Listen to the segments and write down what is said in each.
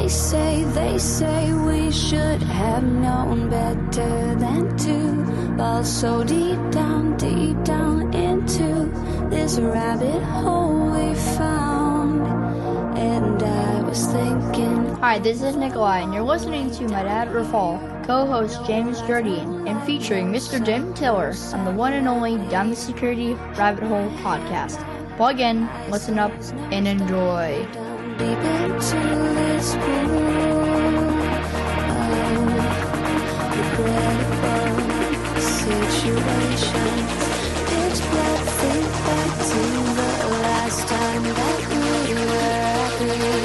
They say we should have known better than to fall so deep down into this rabbit hole we found. And I was thinking. Hi, this is Nikolai, and you're listening to my dad, Rafal, co-host James Jardine, and featuring Mr. Jim Tiller on the one and only Down the Security Rabbit Hole podcast. Plug in, listen up, and enjoy. Deep into this pool of regrettable situations. Pitch black, think back to the last time that we were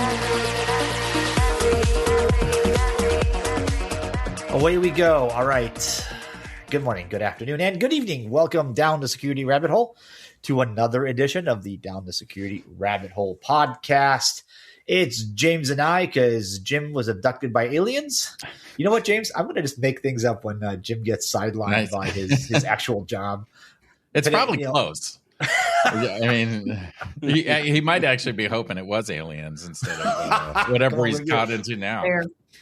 happy. Away we go. All right. Good morning, good afternoon, and good evening. Welcome down the Security Rabbit Hole to another edition of the Down the Security Rabbit Hole podcast. It's James and I, because Jim was abducted by aliens. You know what, James? I'm going to just make things up when Jim gets sidelined by his actual job. It's probably close. I mean, he might actually be hoping it was aliens instead of whatever he's caught into now.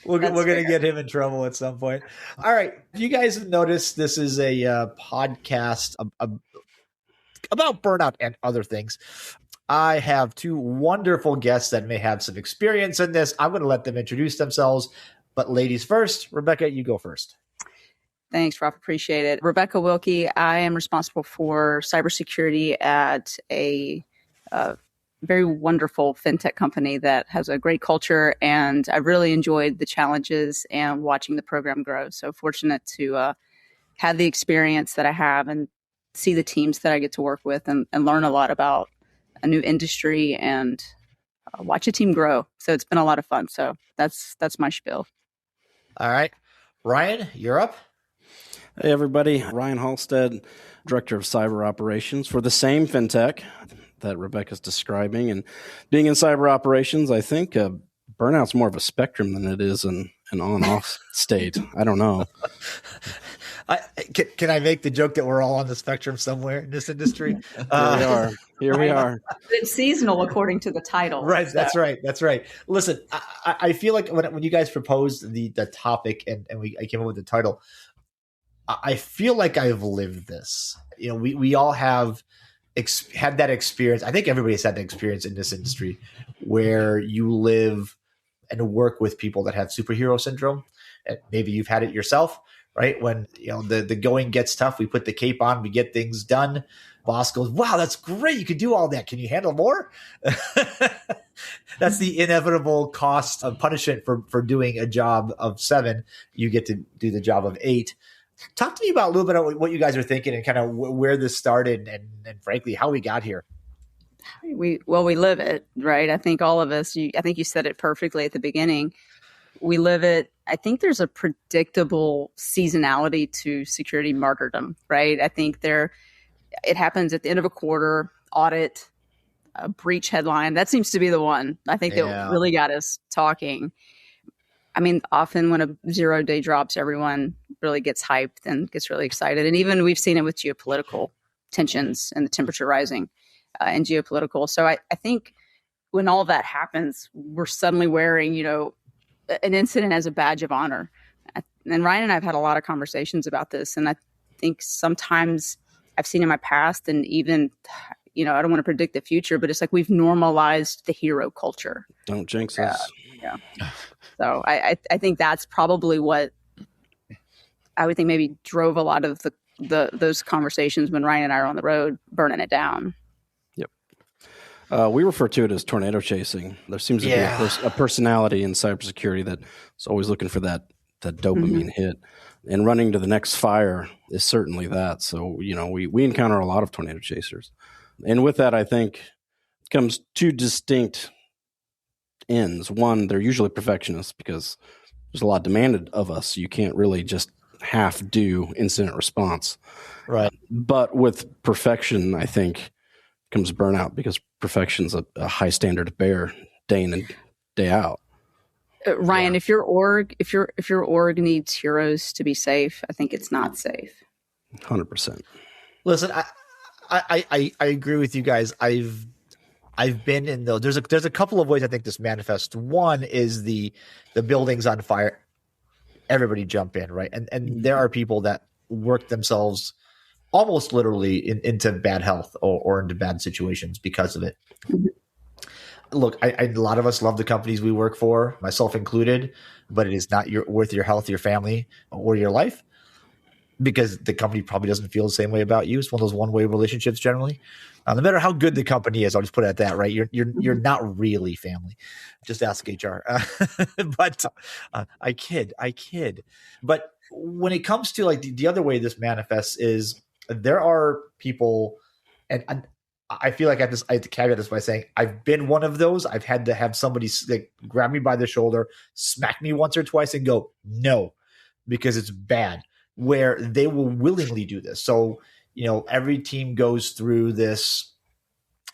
We're going to get him in trouble at some point. All right. You guys have noticed this is a podcast about burnout and other things. I have two wonderful guests that may have some experience in this. I'm going to let them introduce themselves. But ladies first, Rebecca, you go first. Thanks, Rob. Appreciate it. Rebecca Wilkie. I am responsible for cybersecurity at a very wonderful fintech company that has a great culture, and I really enjoyed the challenges and watching the program grow. So fortunate to have the experience that I have and see the teams that I get to work with and learn a lot about a new industry and watch a team grow. So it's been a lot of fun. So that's my spiel. All right. Ryan, you're up. Hey, everybody. Ryan Halstead, Director of Cyber Operations for the same fintech that Rebecca's describing. And being in cyber operations, I think burnout's more of a spectrum than it is an on-off state. I don't know. Can I make the joke that we're all on the spectrum somewhere in this industry? Here we are. It's seasonal according to the title. Right. So. That's right. Listen, I feel like when you guys proposed the topic and I came up with the title, I feel like I've lived this. You know, we all have had that experience. I think everybody's had that experience in this industry where you live and work with people that have superhero syndrome. And maybe you've had it yourself, right? When the going gets tough, we put the cape on, we get things done. Boss goes, "Wow, that's great! You can do all that. Can you handle more?" That's the inevitable cost of punishment for doing a job of 7. You get to do the job of 8. Talk to me about a little bit of what you guys are thinking and kind of where this started and frankly, how we got here. We live it, right? I think all of us, I think you said it perfectly at the beginning. We live it. I think there's a predictable seasonality to security martyrdom, right? I think it happens at the end of a quarter, audit, a breach headline. That seems to be the one. I think that really got us talking. I mean, often when a 0-day drops, everyone really gets hyped and gets really excited. And even we've seen it with geopolitical tensions and the temperature rising and geopolitical. So I think when all that happens, we're suddenly wearing, an incident as a badge of honor. And Ryan and I have had a lot of conversations about this. And I think sometimes I've seen in my past and even, I don't want to predict the future, but it's like we've normalized the hero culture. Don't jinx us. Yeah. So I think that's probably what I would think maybe drove a lot of those conversations when Ryan and I are on the road burning it down. Yep. We refer to it as tornado chasing. There seems to be a personality in cybersecurity that is always looking for that dopamine hit. And running to the next fire is certainly that. So, we encounter a lot of tornado chasers. And with that, I think comes two distinct ends. One, they're usually perfectionists because there's a lot demanded of us. You can't really just half do incident response. Right. But with perfection, I think comes burnout because perfection's a high standard to bear day in and day out. Ryan, if your org needs heroes to be safe, I think it's not safe. 100%. Listen, I agree with you guys. I've been in those. There's a couple of ways I think this manifests. One is the building's on fire. Everybody jump in, right? And there are people that work themselves almost literally into bad health or into bad situations because of it. Look, a lot of us love the companies we work for, myself included, but it is not worth your health, your family, or your life, because the company probably doesn't feel the same way about you. It's one of those one-way relationships generally. No matter how good the company is, I'll just put it at that, right? You're not really family. Just ask HR. But I kid. But when it comes to like the other way this manifests is there are people, and I feel like I have to caveat this by saying I've been one of those. I've had to have somebody like grab me by the shoulder, smack me once or twice, and go, no, because it's bad, where they will willingly do this. So, every team goes through this.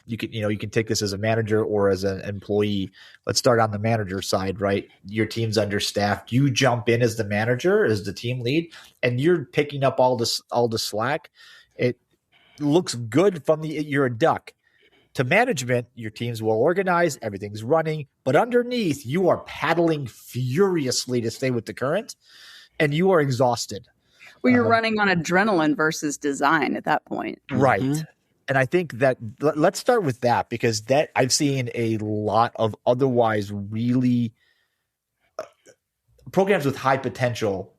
You can take this as a manager or as an employee. Let's start on the manager side, right? Your team's understaffed. You jump in as the manager, as the team lead, and you're picking up all the slack. It looks good from you're a duck. To management, your team's well organized, everything's running, but underneath you are paddling furiously to stay with the current, and you are exhausted. Well, you're running on adrenaline versus design at that point. Right. Mm-hmm. And I think that let's start with that, because that I've seen a lot of otherwise really programs with high potential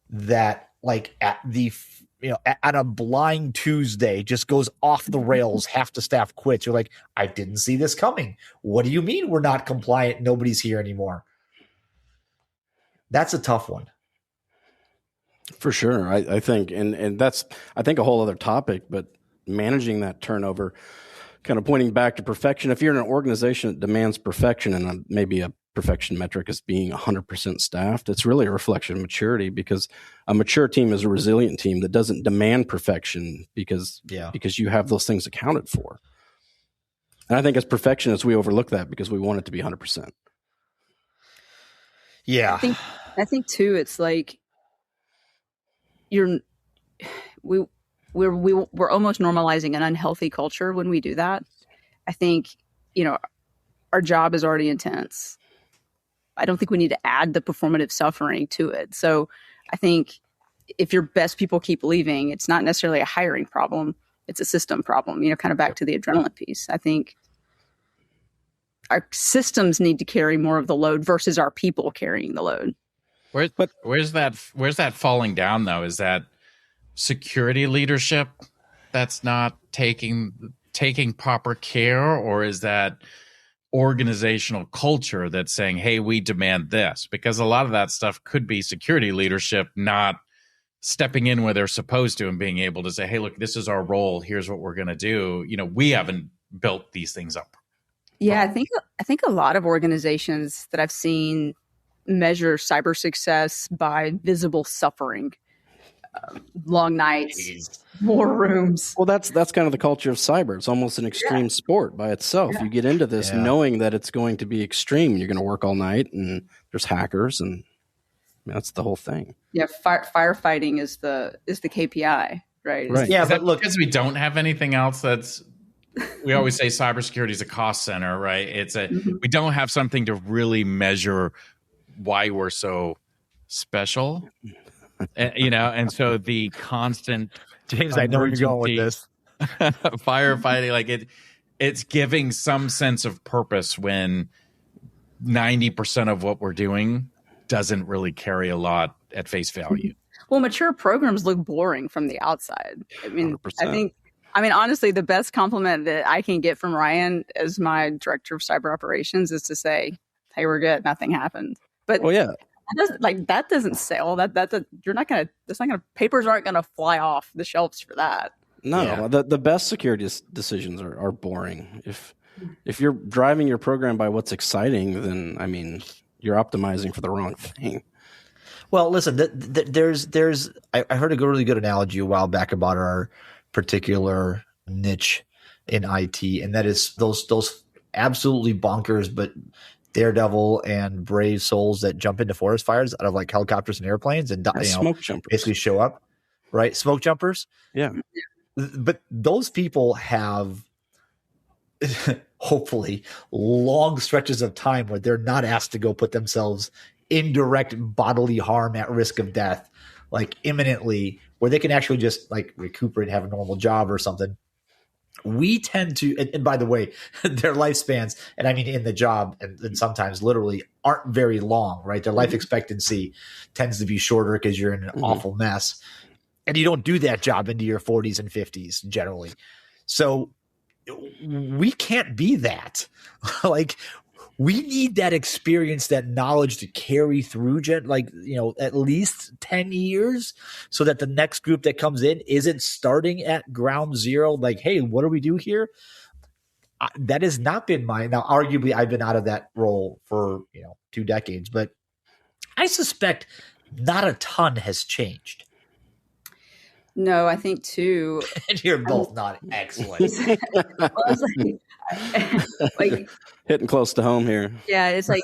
that like at the on a blind Tuesday just goes off the rails. Half the staff quits. You're like, I didn't see this coming. What do you mean we're not compliant? Nobody's here anymore. That's a tough one. For sure. I think, and that's, I think, a whole other topic, but managing that turnover, kind of pointing back to perfection. If you're in an organization that demands perfection, and maybe a perfection metric is being 100% staffed, it's really a reflection of maturity, because a mature team is a resilient team that doesn't demand perfection because you have those things accounted for. And I think as perfectionists, we overlook that because we want it to be 100%. Yeah. I think too, it's like we're almost normalizing an unhealthy culture when we do that. I think, our job is already intense. I don't think we need to add the performative suffering to it. So I think if your best people keep leaving, it's not necessarily a hiring problem. It's a system problem, kind of back to the adrenaline piece. I think our systems need to carry more of the load versus our people carrying the load. Where's that falling down though? Is that security leadership that's not taking proper care, or is that organizational culture that's saying, hey, we demand this? Because a lot of that stuff could be security leadership not stepping in where they're supposed to and being able to say, hey, look, this is our role. Here's what we're going to do. We haven't built these things up. Yeah, I think a lot of organizations that I've seen measure cyber success by visible suffering. Long nights, more rooms. Well, that's kind of the culture of cyber. It's almost an extreme sport by itself. You get into this knowing that it's going to be extreme. You're going to work all night, and there's hackers, and that's the whole thing. Yeah, firefighting is the KPI, right? Yeah, but look, because we don't have anything else that's. We always say cybersecurity is a cost center, right? We don't have something to really measure why we're so special. And so the constant James, I know where you're going with this. Firefighting, like it's giving some sense of purpose when 90% of what we're doing doesn't really carry a lot at face value. Well, mature programs look boring from the outside. I mean, 100%. Honestly, the best compliment that I can get from Ryan as my director of cyber operations is to say, hey, we're good. Nothing happened. But that doesn't sell. Papers aren't gonna fly off the shelves for that. No, the best security decisions are boring. If you're driving your program by what's exciting, then you're optimizing for the wrong thing. Well, listen, I heard a really good analogy a while back about our particular niche in IT, and that is those absolutely bonkers but daredevil and brave souls that jump into forest fires out of like helicopters and airplanes and smoke jumpers. Basically show up, right? Smoke jumpers. Yeah. But those people have hopefully, long stretches of time where they're not asked to go put themselves in direct bodily harm at risk of death, like imminently, where they can actually just like recuperate, have a normal job or something. We tend to, and by the way, their lifespans, and I mean in the job, and sometimes literally aren't very long, right? Their life expectancy tends to be shorter because you're in an awful mess. And you don't do that job into your 40s and 50s generally. So we can't be that. Like, we need that experience, that knowledge to carry through, at least 10 years, so that the next group that comes in isn't starting at ground zero. Like, hey, what do we do here? That has not been mine. Now, arguably, I've been out of that role for 2 decades, but I suspect not a ton has changed. No, I think too. And you're both not excellent. Well, like hitting close to home here. Yeah, it's like,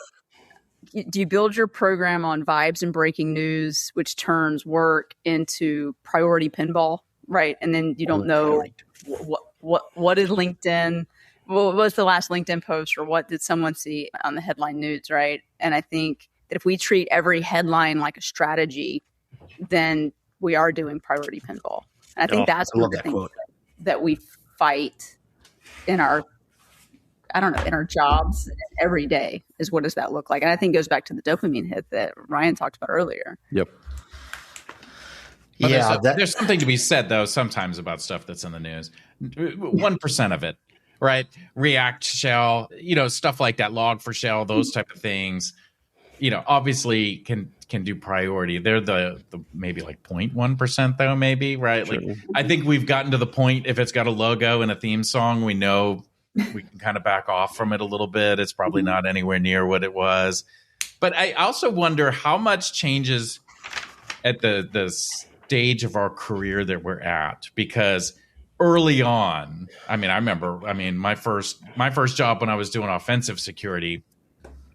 do you build your program on vibes and breaking news, which turns work into priority pinball, right? And then you don't know what is LinkedIn. What was the last LinkedIn post, or what did someone see on the headline news, right? And I think that if we treat every headline like a strategy, then we are doing priority pinball. And I think that's one of the things that we fight in our, in our jobs every day, is what does that look like? And I think it goes back to the dopamine hit that Ryan talked about earlier. Yep. But yeah, there's something to be said, though, sometimes about stuff that's in the news. 1% of it, right? React shell, stuff like that, log4shell, those type of things, obviously can do priority. They're the maybe like 0.1% though, maybe, right? Sure. Like, I think we've gotten to the point, if it's got a logo and a theme song, we know we can kind of back off from it a little bit. It's probably not anywhere near what it was. But I also wonder how much changes at the stage of our career that we're at, because early on, I remember my first job when I was doing offensive security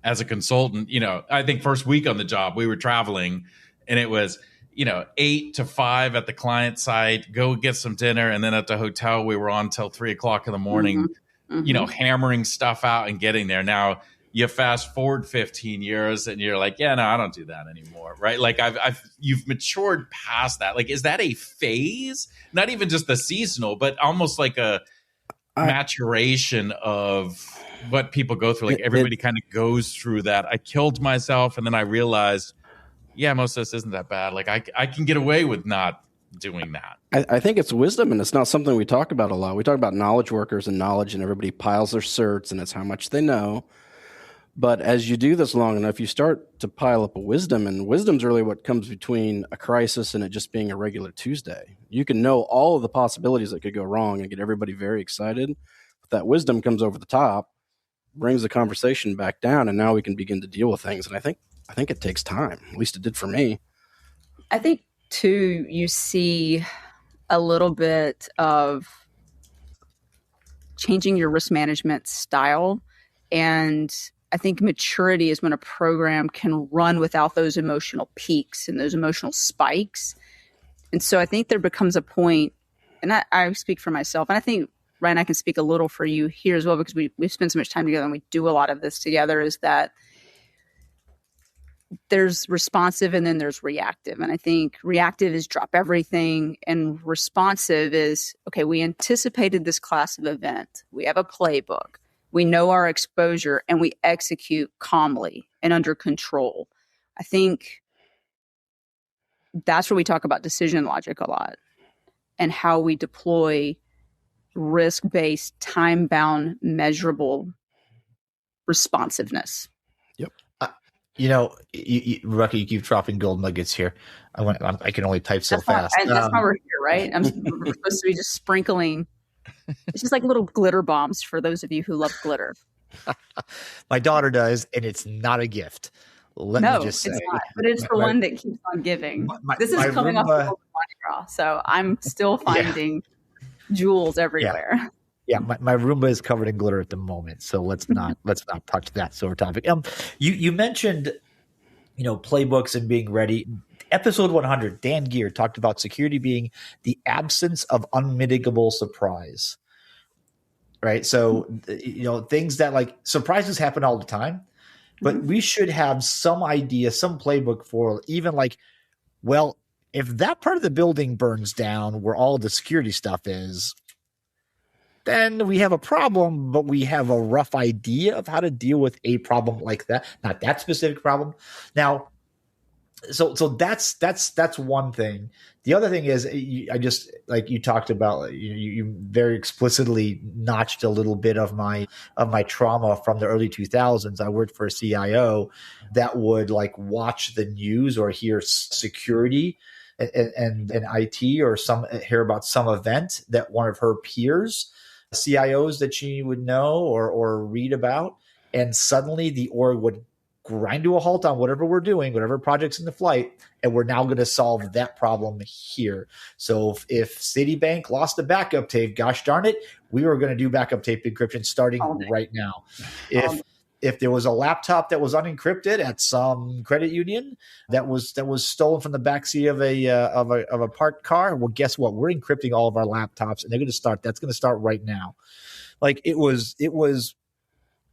as a consultant, I think first week on the job, we were traveling, and it was, 8 to 5 at the client site, go get some dinner. And then at the hotel, we were on till 3:00 in the morning, hammering stuff out and getting there. Now you fast forward 15 years and you're like, yeah, no, I don't do that anymore. Right. Like you've matured past that. Like, is that a phase? Not even just the seasonal, but almost like a maturation of what people go through. Like, everybody kind of goes through that. I killed myself, and then I realized, yeah, most of this isn't that bad. Like, I can get away with not doing that. I think it's wisdom, and it's not something we talk about a lot. We talk about knowledge workers and knowledge, and everybody piles their certs, and it's how much they know. But as you do this long enough, you start to pile up a wisdom, and wisdom's really what comes between a crisis and it just being a regular Tuesday. You can know all of the possibilities that could go wrong and get everybody very excited, but that wisdom comes over the top, brings the conversation back down, and now we can begin to deal with things. And I think it takes time. At least it did for me. I think too, you see a little bit of changing your risk management style, and I think maturity is when a program can run without those emotional peaks and those emotional spikes. And so I think there becomes a point, and I speak for myself, and I think Ryan, I can speak a little for you here as well, because we've spent so much time together and we do a lot of this together, is that there's responsive and then there's reactive. And I think reactive is drop everything, and responsive is, okay, we anticipated this class of event. We have a playbook. We know our exposure, and we execute calmly and under control. I think that's where we talk about decision logic a lot, and how we deploy risk-based, time-bound, measurable responsiveness. Yep. Rucky, you keep dropping gold nuggets here. I can only type so fast. That's why we're here, right? We're supposed to be just sprinkling. It's just like little glitter bombs for those of you who love glitter. My daughter does, and it's not a gift. Let me just say. It's not, but it's the one that keeps on giving. This is coming off the Mardi Gras, so I'm still finding jewels everywhere. Yeah, my Roomba is covered in glitter at the moment, so let's not touch that sort of topic. You mentioned, playbooks and being ready. Episode 100, Dan Gear talked about security being the absence of unmitigable surprise. right? So, things that like surprises happen all the time, but we should have some idea, some playbook for even like, well, if that part of the building burns down where all the security stuff is, then we have a problem, but we have a rough idea of how to deal with a problem like that. Not that specific problem. Now, so that's one thing. The other thing is, I just like you talked about, you very explicitly notched a little bit of my trauma from the early 2000s. I worked for a CIO that would like watch the news or hear security and IT or hear about some event that one of her peers, CIOs that she would know or read about, and suddenly the org would grind to a halt on whatever we're doing, whatever project's in the flight, and we're now going to solve that problem here. So if Citibank lost a backup tape, gosh darn it, we were going to do backup tape encryption starting right now. If there was a laptop that was unencrypted at some credit union that was stolen from the backseat of a parked car, well, guess what? We're encrypting all of our laptops, and that's going to start right now. Like it was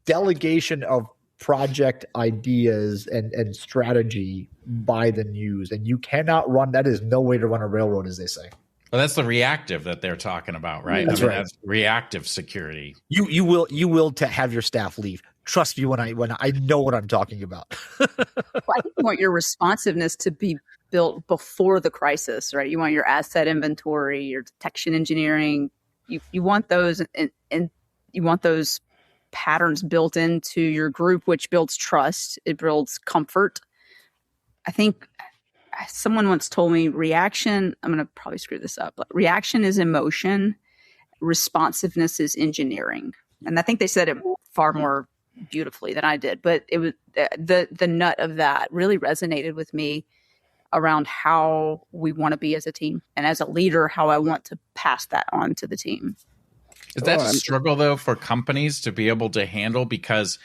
delegation of project ideas and strategy by the news, and you cannot run. That is no way to run a railroad, as they say. Well, that's the reactive that they're talking about, right? That's right. That's reactive security. You will to have your staff leave. Trust me when I know what I'm talking about. Well, I think you want your responsiveness to be built before the crisis, right? You want your asset inventory, your detection engineering. You want those and you want those patterns built into your group, which builds trust. It builds comfort. I think someone once told me reaction, I'm going to probably screw this up, but reaction is emotion, responsiveness is engineering. And I think they said it far more beautifully than I did, but it was the nut of that really resonated with me around how we want to be as a team, and as a leader, how I want to pass that on to the team. Is that a struggle, though, for companies to be able to handle? Because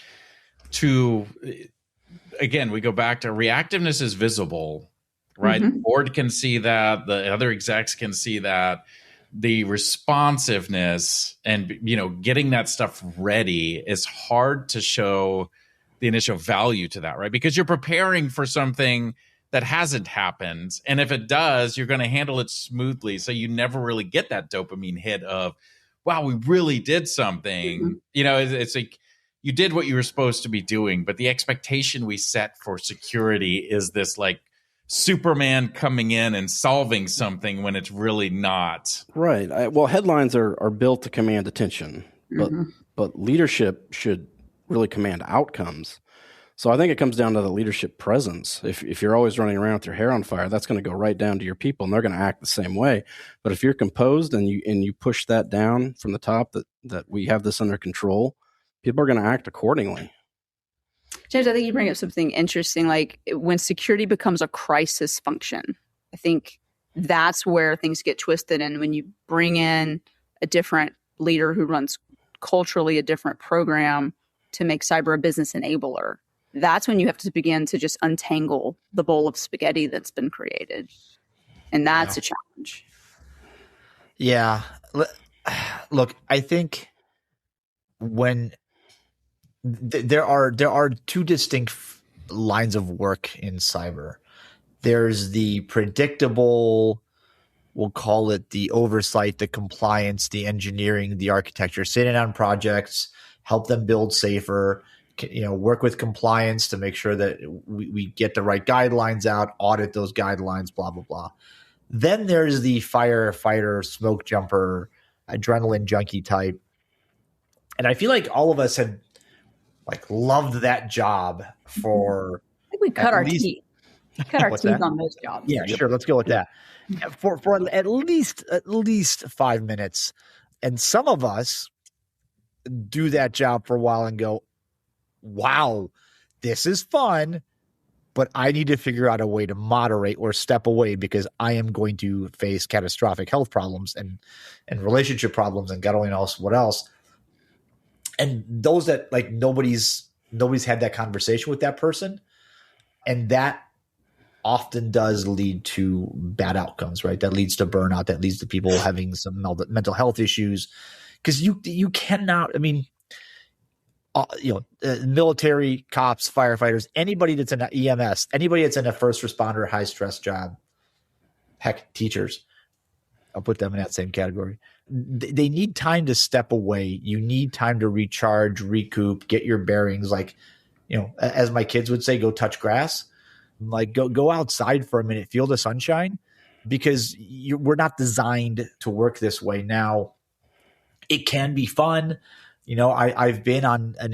again, we go back to reactiveness is visible, right? The board can see that. The other execs can see that. The responsiveness and, getting that stuff ready is hard to show the initial value to that, right? Because you're preparing for something that hasn't happened. And if it does, you're going to handle it smoothly. So you never really get that dopamine hit of, wow, we really did something. It's like you did what you were supposed to be doing, but the expectation we set for security is this like Superman coming in and solving something when it's really not. Right. Well, headlines are built to command attention, but leadership should really command outcomes. So I think it comes down to the leadership presence. If you're always running around with your hair on fire, that's going to go right down to your people, and they're going to act the same way. But if you're composed and you push that down from the top that we have this under control, people are going to act accordingly. James, I think you bring up something interesting, like when security becomes a crisis function. I think that's where things get twisted. And when you bring in a different leader who runs culturally a different program to make cyber a business enabler, that's when you have to begin to just untangle the bowl of spaghetti that's been created. And that's a challenge. Yeah. Look, I think when there are two distinct lines of work in cyber. There's the predictable, we'll call it the oversight, the compliance, the engineering, the architecture, sitting on projects, help them build safer, work with compliance to make sure that we get the right guidelines out, audit those guidelines, blah, blah, blah. Then there's the firefighter, smoke jumper, adrenaline junkie type. And I feel like all of us have loved that job for. I think we cut our teeth. Cut our teeth on those jobs. Yeah, sure. Let's go with that. For at least 5 minutes. And some of us do that job for a while and go, wow, this is fun, but I need to figure out a way to moderate or step away because I am going to face catastrophic health problems and relationship problems and God only knows what else. And those that nobody's had that conversation with that person. And that often does lead to bad outcomes, right? That leads to burnout. That leads to people having some mental health issues. because you cannot. I mean, military, cops, firefighters, anybody that's in EMS, anybody that's in a first responder, high stress job, heck, teachers, I'll put them in that same category. They need time to step away. You need time to recharge, recoup, get your bearings. Like, as my kids would say, go touch grass. Like go outside for a minute, feel the sunshine, because we're not designed to work this way. Now, it can be fun. I've been on an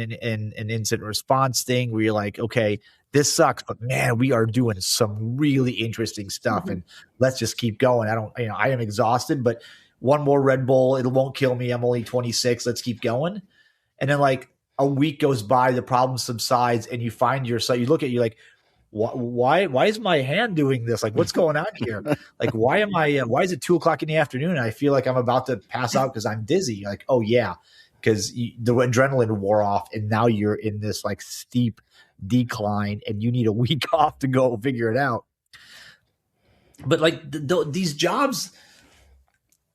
incident response thing where you're like, okay, this sucks, but man, we are doing some really interesting stuff, and let's just keep going. I am exhausted, but one more Red Bull, it won't kill me. I'm only 26. Let's keep going. And then like a week goes by, the problem subsides, and you find yourself, you look at you like, why is my hand doing this? Like, what's going on here? Like, why is it 2:00 in the afternoon and I feel like I'm about to pass out because I'm dizzy? Like, oh yeah, because the adrenaline wore off and now you're in this like steep decline and you need a week off to go figure it out. But like these jobs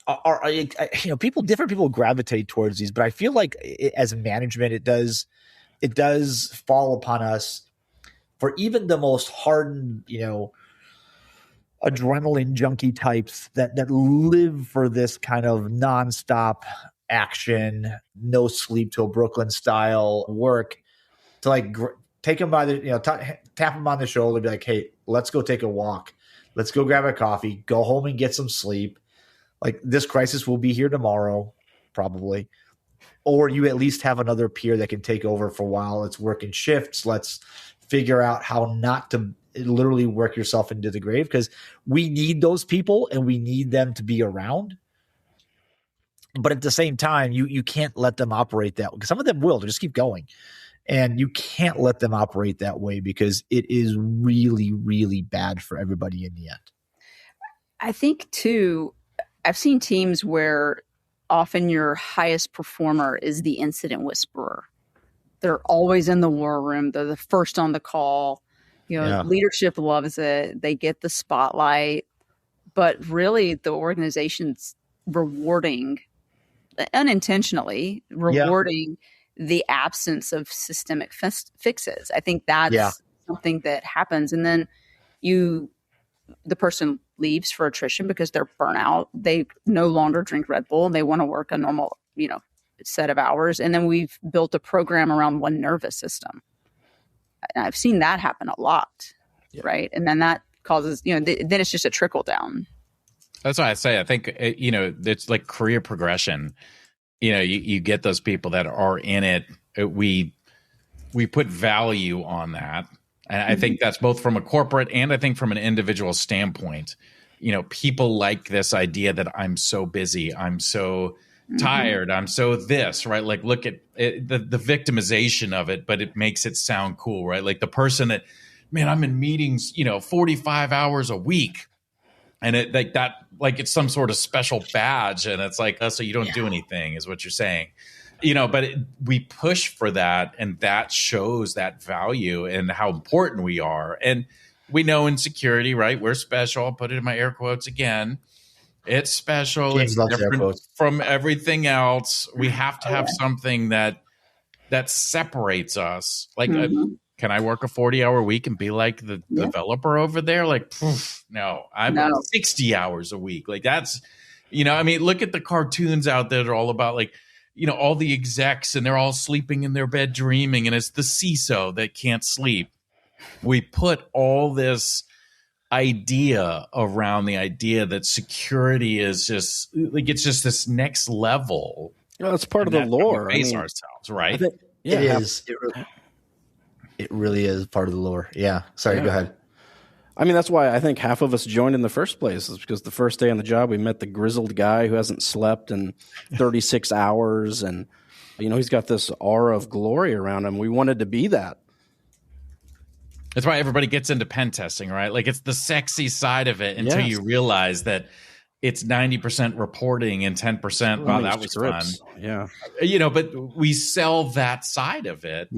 are different people gravitate towards these, but I feel like as management, it does fall upon us for even the most hardened, adrenaline junkie types that live for this kind of nonstop action, no sleep till Brooklyn style work, to like take them by the, tap them on the shoulder, be like, hey, let's go take a walk. Let's go grab a coffee, go home and get some sleep. Like, this crisis will be here tomorrow, probably. Or you at least have another peer that can take over for a while. Let's work in shifts. Let's figure out how not to literally work yourself into the grave, because we need those people and we need them to be around. But at the same time, you can't let them operate that way, because some of them will. They'll just keep going. And you can't let them operate that way because it is really, really bad for everybody in the end. I think, too, I've seen teams where often your highest performer is the incident whisperer. They're always in the war room. They're the first on the call. Leadership loves it. They get the spotlight. But really, the organization's unintentionally rewarding the absence of systemic fixes. I think that's something that happens. And then the person leaves for attrition because they're burnout. They no longer drink Red Bull. They want to work a normal, set of hours. And then we've built a program around one nervous system. And I've seen that happen a lot. Right. And then that causes, then it's just a trickle down. That's why I say, I think, it's like career progression. You get those people that are in it. We put value on that. And I think that's both from a corporate and I think from an individual standpoint. People like this idea that I'm so busy, I'm so tired, I'm so this, right? Like, look at it, the victimization of it, but it makes it sound cool, right? Like the person that, man, I'm in meetings, 45 hours a week. And it like that, like it's some sort of special badge. And it's like, oh, so you don't do anything is what you're saying. But we push for that, and that shows that value and how important we are. And we know in security, right? We're special. I'll put it in my air quotes again. It's special. It's different from everything else. We have to have something that separates us. Like, can I work a 40-hour week and be like the developer over there? Like, no, I'm 60 hours a week. Like that's, look at the cartoons out there that are all about like, all the execs and they're all sleeping in their bed dreaming, and it's the CISO that can't sleep. We put all this idea around the idea that security is just like, it's just this next level. It's part of the lore. We base ourselves, right? It is. It really is part of the lore. Yeah. Sorry, go ahead. That's why I think half of us joined in the first place, is because the first day on the job, we met the grizzled guy who hasn't slept in 36 hours. And, he's got this aura of glory around him. We wanted to be that. That's why everybody gets into pen testing, right? Like, it's the sexy side of it until you realize that it's 90% reporting and 10%. Wow, that was fun. Yeah. But we sell that side of it.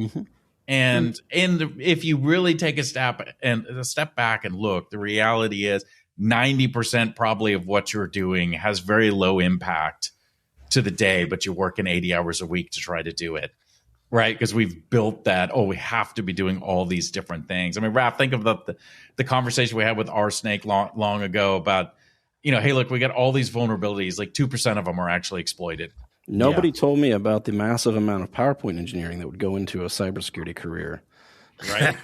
And if you really take a step back and look, the reality is 90% probably of what you're doing has very low impact to the day, but you're working 80 hours a week to try to do it. Right, because we've built that. We have to be doing all these different things. I mean, Raph, think of the conversation we had with R-Snake long ago about, hey, look, we got all these vulnerabilities. Like 2% of them are actually exploited. Nobody told me about the massive amount of PowerPoint engineering that would go into a cybersecurity career. Right.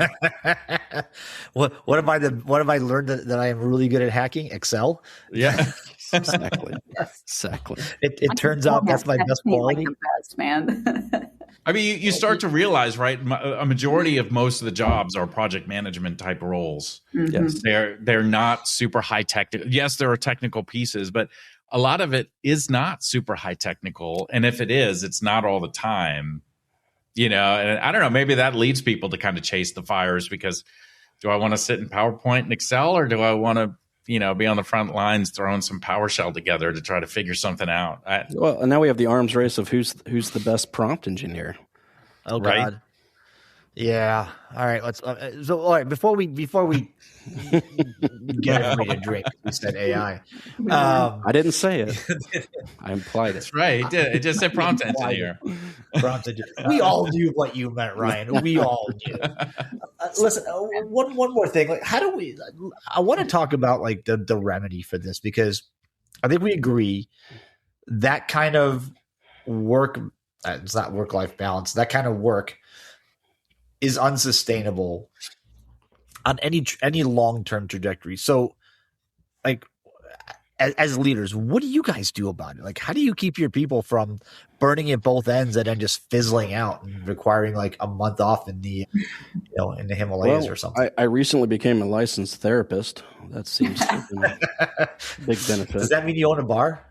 What have I learned that I am really good at hacking? Excel. Yeah. Exactly. Exactly. It turns out that's my best quality. Like the best, man. I mean, you start to realize, right? A majority of most of the jobs are project management type roles. Yes. They're not super high tech. Yes, there are technical pieces, but a lot of it is not super high technical. And if it is, it's not all the time. And I don't know, maybe that leads people to kind of chase the fires because do I want to sit in PowerPoint and Excel, or do I want to, be on the front lines throwing some PowerShell together to try to figure something out? Well, and now we have the arms race of who's the best prompt engineer. Oh, right? God. Yeah. All right. Let's. All right. Before we get everybody to drink, we said AI. I didn't say it. I implied it. That's right. It just said prompt engineer. Prompt engineer. We all knew what you meant, Ryan. We all knew. Listen, one more thing. Like, how do we? I want to talk about like the remedy for this, because I think we agree that kind of work. It's not work-life balance. That kind of work is unsustainable on any long-term trajectory. So, like, as leaders, what do you guys do about it? Like, how do you keep your people from burning at both ends and then just fizzling out and requiring like a month off in the Himalayas or something? I recently became a licensed therapist. That seems to be a big benefit. Does that mean you own a bar?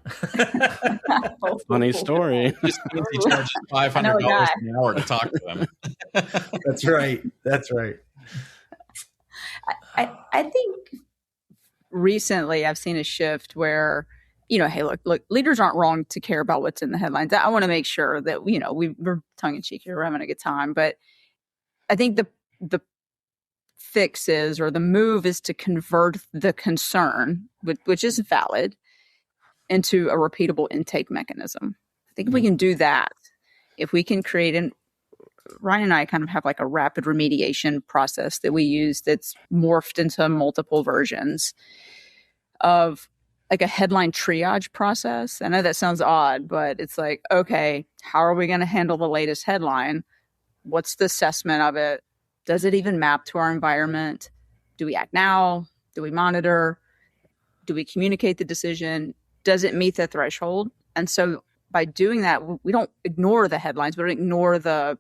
Funny story. Just means he charges $500 an hour to talk to them. That's right. That's right. I think recently I've seen a shift where, hey, look, leaders aren't wrong to care about what's in the headlines. I want to make sure that, we're tongue in cheek here, we're having a good time. But I think the fix is, or the move is, to convert the concern, which is valid, into a repeatable intake mechanism. I think if we can do that, if we can create Ryan and I kind of have like a rapid remediation process that we use that's morphed into multiple versions of like a headline triage process. I know that sounds odd, but it's like, okay, how are we going to handle the latest headline? What's the assessment of it? Does it even map to our environment? Do we act now? Do we monitor? Do we communicate the decision? Does it meet the threshold? And so by doing that, we don't ignore the headlines, we don't ignore the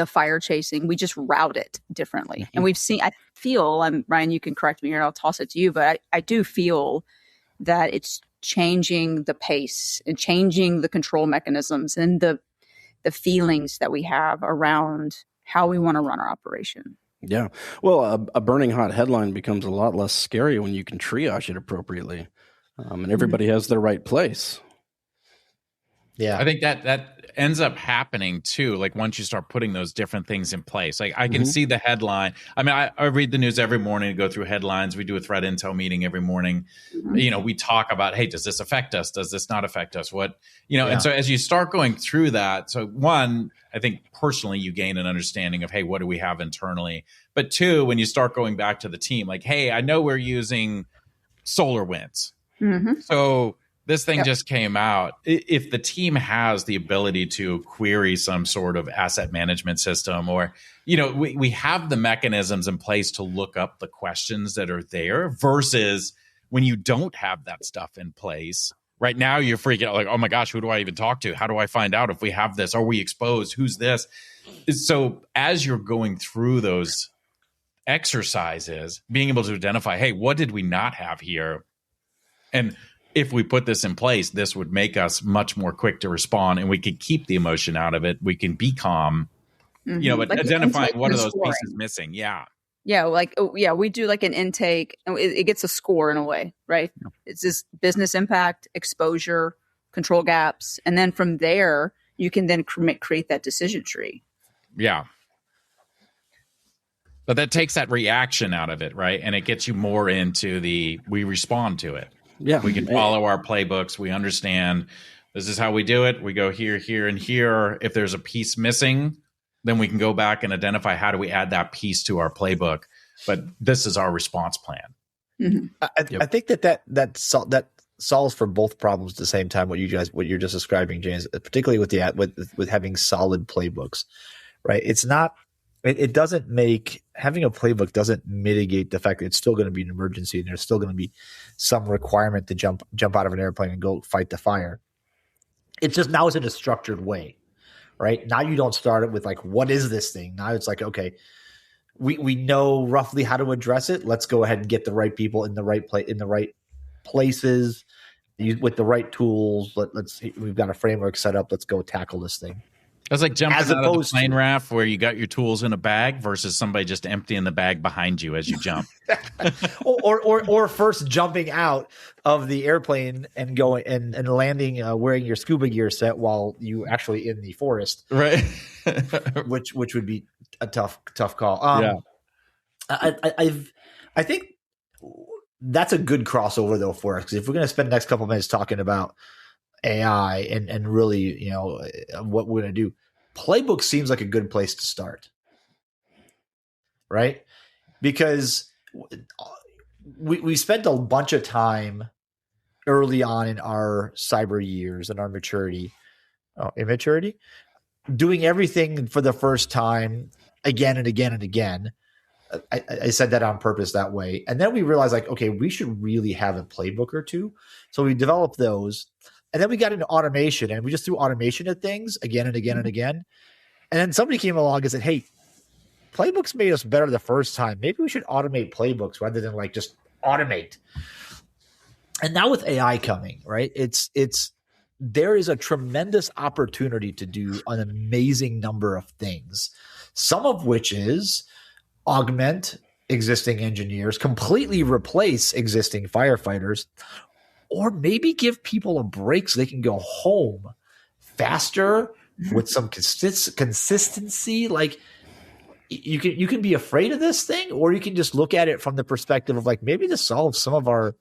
fire chasing. We just route it differently. Mm-hmm. And we've seen, I feel, Ryan, you can correct me here, I'll toss it to you, but I do feel that it's changing the pace and changing the control mechanisms and the feelings that we have around how we want to run our operation. Yeah. Well, a burning hot headline becomes a lot less scary when you can triage it appropriately. And everybody has their right place. Yeah. I think that ends up happening too. Like once you start putting those different things in place, like I can see the headline. I mean, I read the news every morning, go through headlines. We do a threat intel meeting every morning. We talk about, hey, does this affect us? Does this not affect us? What, and so as you start going through that, so one, I think personally you gain an understanding of, hey, what do we have internally? But two, when you start going back to the team, like, hey, I know we're using SolarWinds. So this thing just came out. If the team has the ability to query some sort of asset management system, or, we have the mechanisms in place to look up the questions that are there, versus when you don't have that stuff in place. Right now, you're freaking out like, oh my gosh, who do I even talk to? How do I find out if we have this? Are we exposed? Who's this? So as you're going through those exercises, being able to identify, hey, what did we not have here? And if we put this in place, this would make us much more quick to respond, and we could keep the emotion out of it. We can be calm, but like identifying what are those pieces missing. Yeah. Yeah. We do like an intake, and it gets a score in a way, right? Yeah. It's just business impact, exposure, control gaps. And then from there, you can then create that decision tree. Yeah. But that takes that reaction out of it, right? And it gets you more into we respond to it. Yeah. We can follow our playbooks. We understand This is how we do it. We go here, here, and here. If there's a piece missing, then we can go back and identify how do we add that piece to our playbook. But this is our response plan. Mm-hmm. I think that solves for both problems at the same time. What you're just describing, James, particularly with having solid playbooks, right? It's not. It doesn't make having a playbook doesn't mitigate the fact that it's still going to be an emergency and there's still going to be some requirement to jump out of an airplane and go fight the fire. It's just now it's in a structured way, right? Now you don't start it with like, what is this thing? Now it's like, okay, we know roughly how to address it. Let's go ahead and get the right people in the right places with the right tools. We've got a framework set up. Let's go tackle this thing. That's like jumping out of the plane raft where you got your tools in a bag versus somebody just emptying the bag behind you as you jump. or first jumping out of the airplane and going and landing wearing your scuba gear set while you actually in the forest, right? which would be a tough call. Yeah, I think that's a good crossover though for us, because if we're going to spend the next couple of minutes talking about AI and really, what we're going to do, playbook seems like a good place to start, right? Because we spent a bunch of time early on in our cyber years and our immaturity, doing everything for the first time again and again and again. I said that on purpose that way. And then we realized like, okay, we should really have a playbook or two. So we developed those. And then we got into automation and we just threw automation at things again and again and again. And then somebody came along and said, hey, playbooks made us better the first time. Maybe we should automate playbooks rather than like just automate. And now with AI coming, right, there is a tremendous opportunity to do an amazing number of things, some of which is augment existing engineers, completely replace existing firefighters, or maybe give people a break so they can go home faster with some consistency. Like you can be afraid of this thing, or you can just look at it from the perspective of like, maybe this solves some of our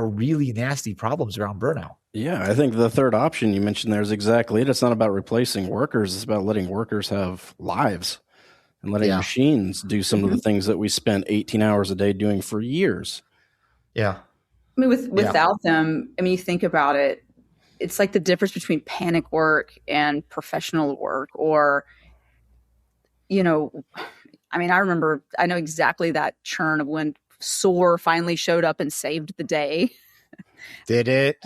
really nasty problems around burnout. Yeah, I think the third option you mentioned there is exactly it. It's not about replacing workers. It's about letting workers have lives and letting machines do some of the things that we spent 18 hours a day doing for years. Yeah. I mean, without them, I mean, you think about it, it's like the difference between panic work and professional work, or, I mean, I know exactly that churn of when SOAR finally showed up and saved the day. Did it?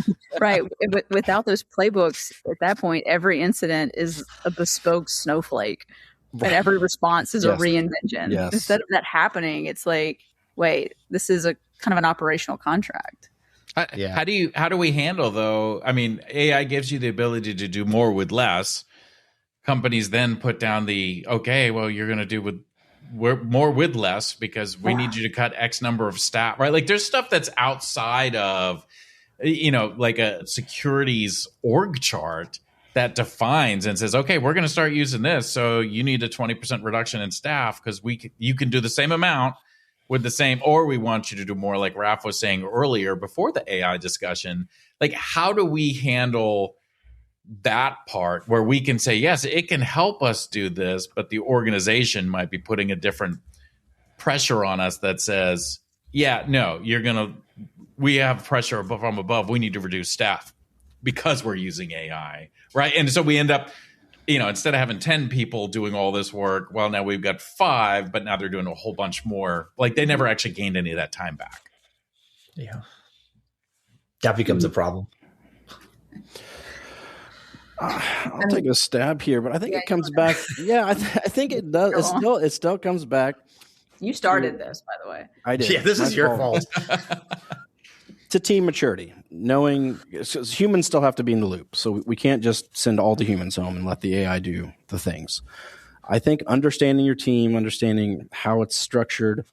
Right. Without those playbooks, at that point, every incident is a bespoke snowflake. And every response is a reinvention. Yes. Instead of that happening, it's like, wait, this is a kind of an operational contract. How do we handle though? I mean, AI gives you the ability to do more with less. Companies then put down okay, well, you're going to do more with less because we need you to cut X number of staff, right? Like there's stuff that's outside of, like a securities org chart that defines and says, okay, we're going to start using this. So you need a 20% reduction in staff because you can do the same amount with the same, or we want you to do more, like Raph was saying earlier before the AI discussion. Like, how do we handle that part where we can say, yes, it can help us do this, but the organization might be putting a different pressure on us that says, yeah, no, we have pressure from above. We need to reduce staff because we're using AI, right? And so we end up, instead of having 10 people doing all this work, well, now we've got 5, but now they're doing a whole bunch more. Like they never actually gained any of that time back. Yeah. That becomes a problem. I'll take a stab here, but I think it comes back. Yeah, I think it does. It still comes back. You started this, by the way. I did. Yeah, this is your fault. To team maturity, knowing humans still have to be in the loop. So we can't just send all the humans home and let the AI do the things. I think understanding your team, understanding how it's structured,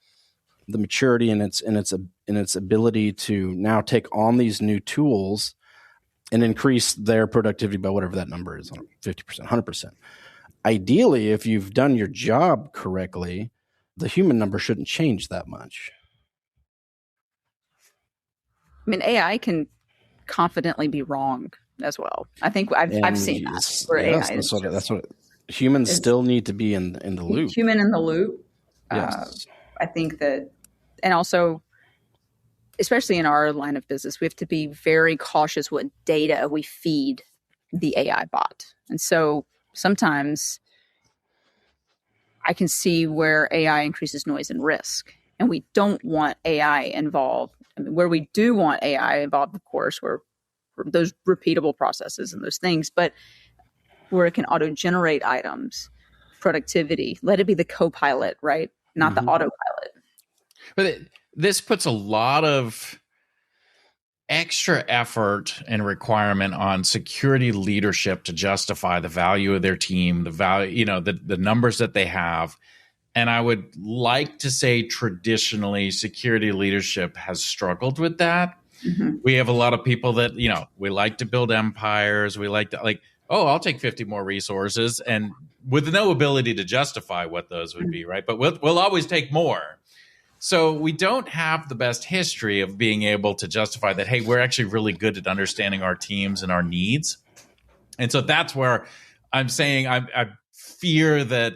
the maturity and its ability to now take on these new tools and increase their productivity by whatever that number is, 50%, 100%. Ideally, if you've done your job correctly, the human number shouldn't change that much. I mean, AI can confidently be wrong, as well. I think I've seen that where AI is that's what humans still need to be in the loop. Human in the loop. Yes. I think that, and also, especially in our line of business, we have to be very cautious what data we feed the AI bot. And so sometimes I can see where AI increases noise and risk, and we don't want AI involved. I mean, where we do want AI involved, of course, were those repeatable processes and those things, but where it can auto-generate items, productivity, let it be the co-pilot, right? Not the autopilot. But this puts a lot of extra effort and requirement on security leadership to justify the value of their team, the value, the numbers that they have. And I would like to say traditionally security leadership has struggled with that. Mm-hmm. We have a lot of people that, we like to build empires. We like to I'll take 50 more resources, and with no ability to justify what those would be, right? But we'll always take more. So we don't have the best history of being able to justify that, hey, we're actually really good at understanding our teams and our needs. And so that's where I'm saying I fear that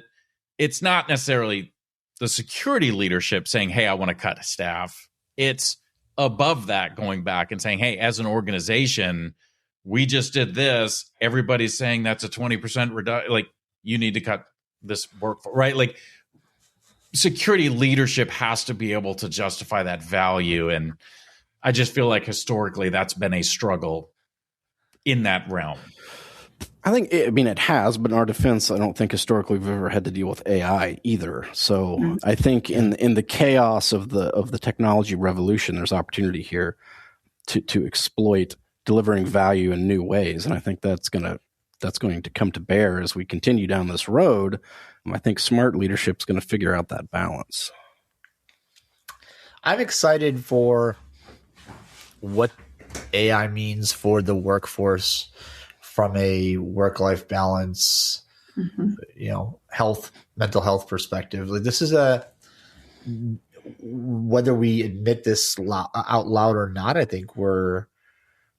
it's not necessarily the security leadership saying, hey, I want to cut staff. It's above that going back and saying, hey, as an organization, we just did this. Everybody's saying that's a 20% reduction. You need to cut this work, right? Security leadership has to be able to justify that value. And I just feel like historically that's been a struggle in that realm. I think, it has, but in our defense, I don't think historically we've ever had to deal with AI either. So I think in the chaos of the technology revolution, there's opportunity here to exploit delivering value in new ways. And I think that's going to come to bear as we continue down this road. I think smart leadership is going to figure out that balance. I'm excited for what AI means for the workforce from a work-life balance, mental health perspective. This is whether we admit this out loud or not, I think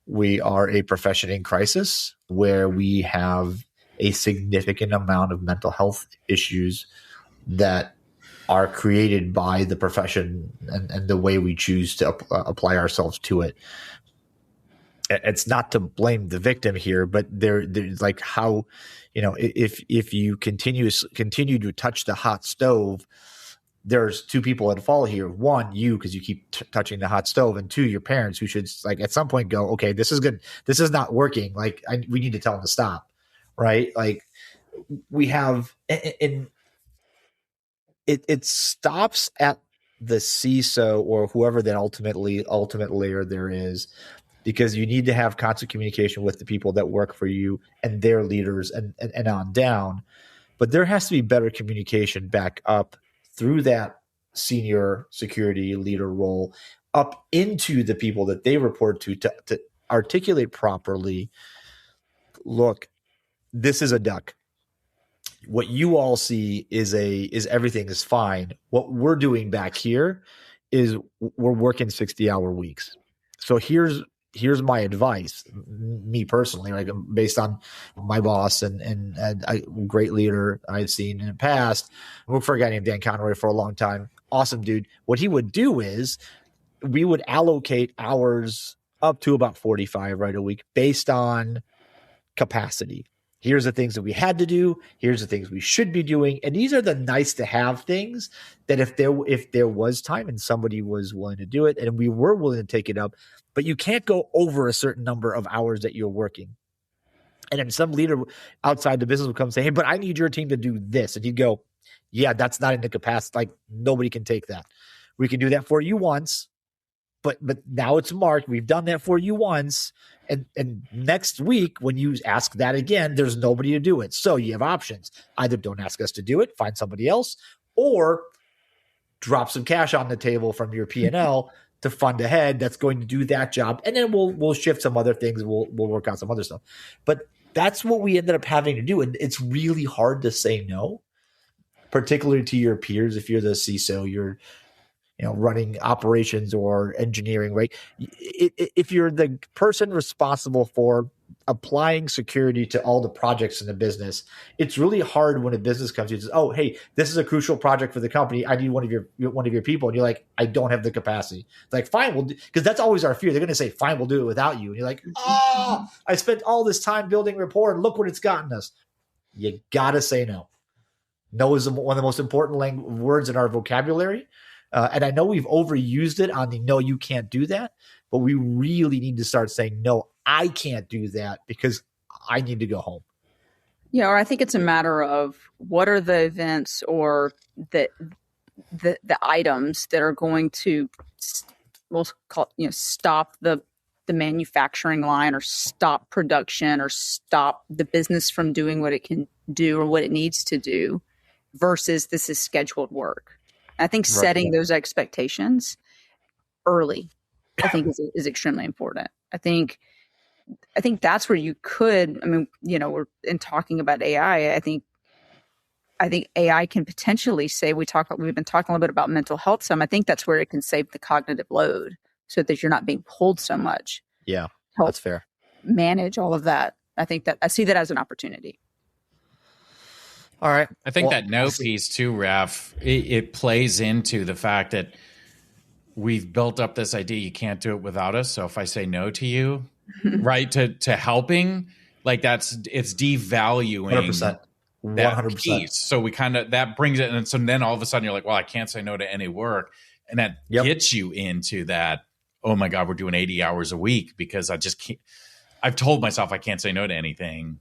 we are a profession in crisis where we have a significant amount of mental health issues that are created by the profession and the way we choose to apply ourselves to it. It's not to blame the victim here, but there's how, if you continue to touch the hot stove, there's two people that fall here. One, you, because you keep touching the hot stove, and two, your parents, who should at some point go, okay, this is good. This is not working. We need to tell them to stop. Right? We have, and it stops at the CISO or whoever that ultimate layer there is, because you need to have constant communication with the people that work for you and their leaders and on down. But there has to be better communication back up through that senior security leader role up into the people that they report to articulate properly. Look, this is a duck. What you all see is everything is fine. What we're doing back here is we're working 60-hour weeks. So here's my advice, me personally, based on my boss and a great leader I've seen in the past. I worked for a guy named Dan Conroy for a long time. Awesome dude. What he would do is we would allocate hours up to about 45 a week based on capacity. Here's the things that we had to do. Here's the things we should be doing. And these are the nice to have things that if there was time and somebody was willing to do it and we were willing to take it up, but you can't go over a certain number of hours that you're working. And then some leader outside the business would come and say, hey, but I need your team to do this. And you'd go, yeah, that's not in the capacity. Nobody can take that. We can do that for you once, but now it's marked. We've done that for you once. And next week, when you ask that again, there's nobody to do it. So you have options. Either don't ask us to do it, find somebody else, or drop some cash on the table from your P&L to fund ahead that's going to do that job. And then we'll shift some other things. We'll work on some other stuff. But that's what we ended up having to do. And it's really hard to say no, particularly to your peers. If you're the CISO, you're running operations or engineering, right? If you're the person responsible for applying security to all the projects in the business. It's really hard when a business comes to you and says, "Oh, hey, this is a crucial project for the company. I need one of your people," and you're like, "I don't have the capacity." It's like, "Fine, we'll do," because that's always our fear. They're going to say, "Fine, we'll do it without you," and you're like, "Oh, I spent all this time building rapport, and look what it's gotten us." You gotta say no. No is one of the most important words in our vocabulary. And I know we've overused it on the no, you can't do that, but we really need to start saying, no, I can't do that because I need to go home. Yeah, or I think it's a matter of what are the events or the items that are going to, we'll call, stop the manufacturing line or stop production or stop the business from doing what it can do or what it needs to do versus this is scheduled work. I think setting those expectations early, I think is extremely important. I think that's where you could, we're in talking about AI. I think AI can potentially say, we've been talking a little bit about mental health some. I think that's where it can save the cognitive load so that you're not being pulled so much. Yeah, that's fair. Manage all of that. I think that I see that as an opportunity. All right. I think that no piece too, Raf, it plays into the fact that we've built up this idea you can't do it without us. So if I say no to you, right, to helping, like it's devaluing 100%. 100%. That piece. So we that brings it. And so then all of a sudden you're like, well, I can't say no to any work. And that gets you into that, oh my God, we're doing 80 hours a week because I just can't. I've told myself I can't say no to anything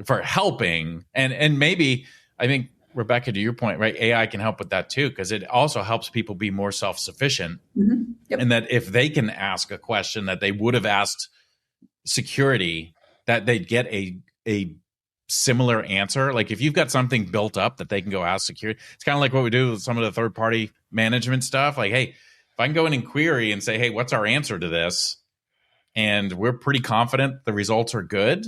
for helping. And maybe, I think, Rebecca, to your point, right, AI can help with that too, because it also helps people be more self-sufficient. Mm-hmm. Yep. And that if they can ask a question that they would have asked security, that they'd get a similar answer. Like if you've got something built up that they can go ask security, it's kind of like what we do with some of the third-party management stuff. Like, hey, if I can go in and query and say, hey, what's our answer to this? And we're pretty confident the results are good,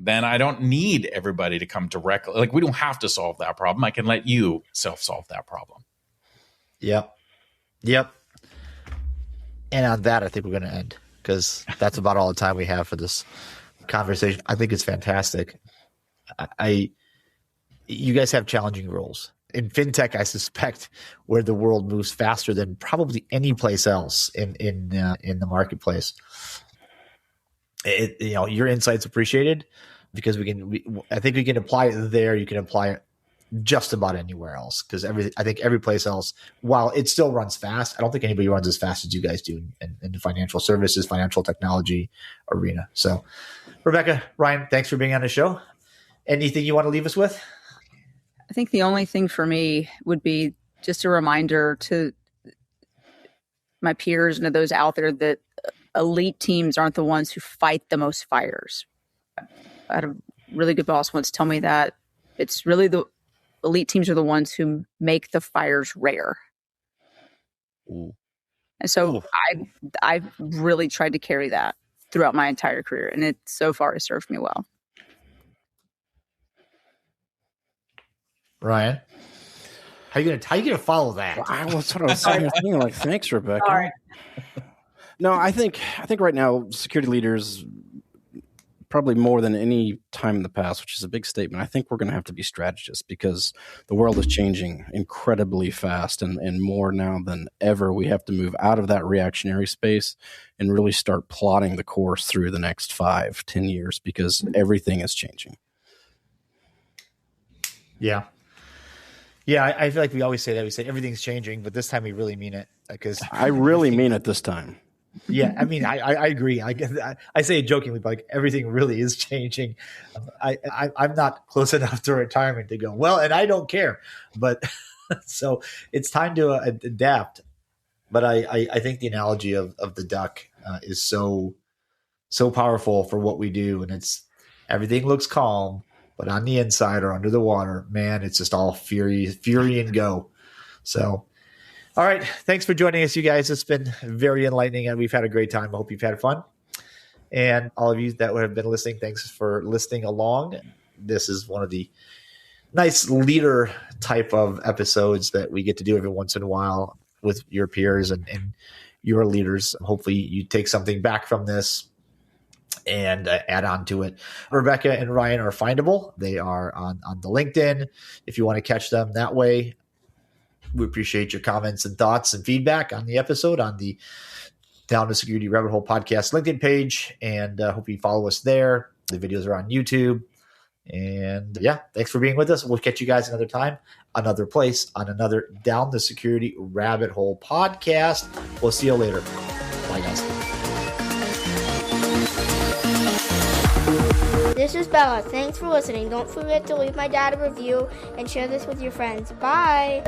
then I don't need everybody to come directly. Like we don't have to solve that problem. I can let you self-solve that problem. Yep. And on that, I think we're going to end because that's about all the time we have for this conversation. I think it's fantastic. You guys have challenging roles. In fintech, I suspect where the world moves faster than probably any place else in the marketplace. Your insight's appreciated because I think we can apply it there. You can apply it just about anywhere else because I think every place else, while it still runs fast, I don't think anybody runs as fast as you guys do in the financial services, financial technology arena. So, Rebecca, Ryan, thanks for being on the show. Anything you want to leave us with? I think the only thing for me would be just a reminder to my peers and to those out there that elite teams aren't the ones who fight the most fires. I had a really good boss once tell me that it's really the elite teams are the ones who make the fires rare. Ooh. And so I've really tried to carry that throughout my entire career, and it so far has served me well. Ryan, how you gonna follow that? That's what I was saying. Like, thanks, Rebecca. All right. No, I think right now security leaders, probably more than any time in the past, which is a big statement, I think we're going to have to be strategists because the world is changing incredibly fast and more now than ever. We have to move out of that reactionary space and really start plotting the course through the next 5-10 years because everything is changing. Yeah. Yeah, I feel like we always say that. We say everything's changing, but this time we really mean it. Because I really mean it this time. Yeah, I mean, I agree. I say it jokingly, but like everything really is changing. I'm not close enough to retirement to go, well, and I don't care. But so it's time to adapt. But I think the analogy of the duck is so powerful for what we do. And it's everything looks calm, but on the inside or under the water, man, it's just all fury and go. So, all right. Thanks for joining us, you guys. It's been very enlightening and we've had a great time. I hope you've had fun. And all of you that have been listening, thanks for listening along. This is one of the nice leader type of episodes that we get to do every once in a while with your peers and your leaders. Hopefully you take something back from this and add on to it. Rebecca and Ryan are findable. They are on the LinkedIn. If you want to catch them that way, we appreciate your comments and thoughts and feedback on the episode on the Down the Security Rabbit Hole podcast LinkedIn page. And hope you follow us there. The videos are on YouTube. And yeah, thanks for being with us. We'll catch you guys another time, another place, on another Down the Security Rabbit Hole podcast. We'll see you later. Bye, guys. This is Bella. Thanks for listening. Don't forget to leave my dad a review and share this with your friends. Bye.